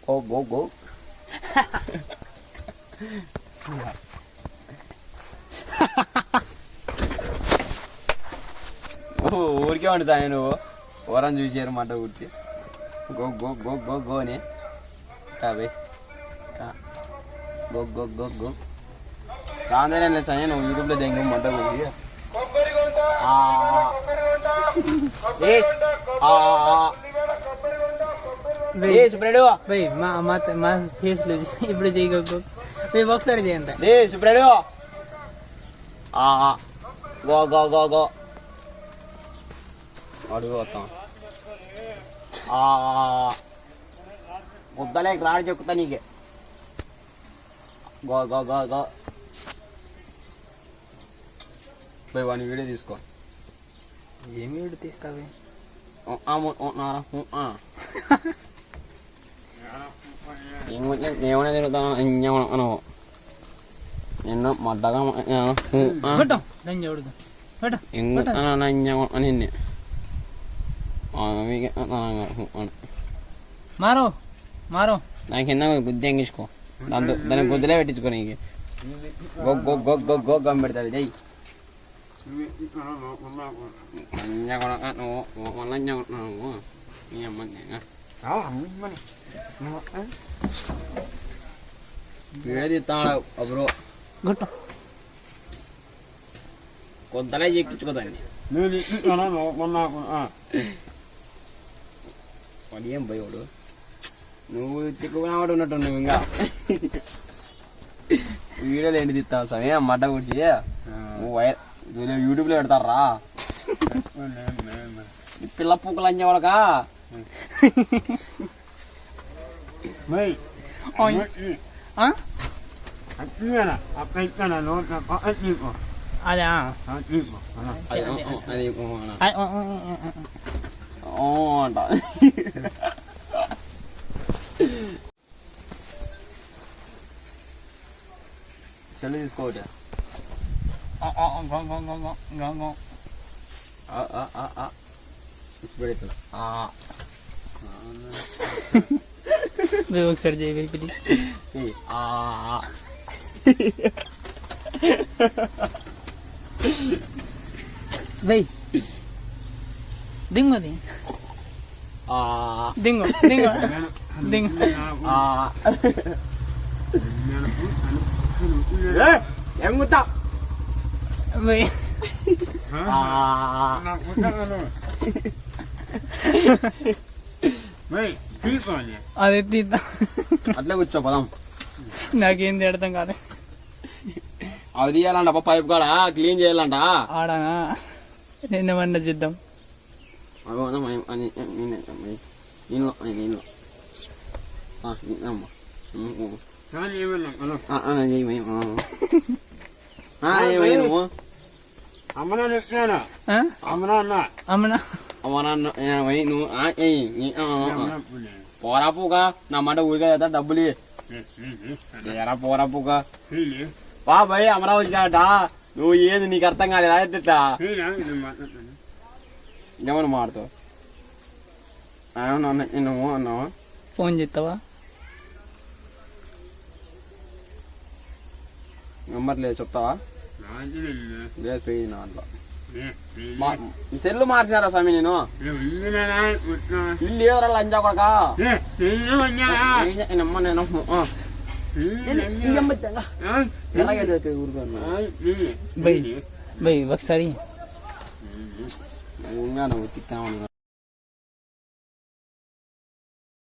go go ఊరికే ఉండు సాయి నువ్వు ఓరని చూసారు మంట కూర్చి go go go go go అని కాబే గో గో గో గో రాందేనే లేదు సాయి నువ్వు యూట్యూబ్లో దెంగ మంట కూర్చి సుబ్రెడు మా ఫేస్ లో ఇప్పుడు చేయగలరు ఒకసారి చేయండి సుబ్రెడు గో గో గో గో అడుగు వస్తాం ముద్దలే రాడు చెక్కుతా నీకే గో గో గో గో పోయి వాడిని వీడియో తీసుకో ఏమి వీడియో తీస్తావే ఏమైనా తిరుగుతాను అనవు నిన్ను మడ్డగా నిన్నే మారో మారో దాని కింద గుద్ది ఎంగించుకో దానికి గుద్దులే పెట్టించుకో నీకు go go go go go gum పెడతాది చెయ్యి వీడియో తీస్తాడు బ్రో గుట్ట కొంతలే ఎక్కించుకోదాన్ని వాడు ఏం పోయాడు నువ్వు తిక్కుకున్నావాడు ఉన్నట్టు నువ్వు ఇంకా వీడియోలు ఏంటి తీస్తావు సమయ మడ్డ కూర్చి నువ్వు యూట్యూబ్లో పెడతారా పిల్ల పూకలు అన్నీ వాడక అదే అంట చెల్లి తీసుకోవట ఒకసారి చేయబోయి వెయ్ దింగది దింగ దింగ దింగ ఎంగుతా వెయ్ అదే తీద్దాం అట్లే కూర్చో పదం నాకేం తిడతాం కాదు అవి తీయాలంట పైప్ కాడ క్లీన్ చేయాలంట ఆడానా నిన్నమన్నా చేద్దాం పోరా పూగా నా మాట ఊరిగా చేద్దా డబ్బులు ఎరా పోరా పూగా బా భయ్ అమరావతి వచ్చినాట నువ్వు ఏది నీకు అర్థం కాలేదా ఎట్లా ఏమన్నా మాడుతావు నువ్వు అన్నావా ఫోన్ చేస్తావా నెంబర్ లేదు చెప్తావా లేదు పోయింది నా దాంట్లో సెల్లు మార్చారా స్వామి నేను ఇల్లు ఏదరా లంచా కొడక నేను ఒకసారి నువ్వు తిక్కా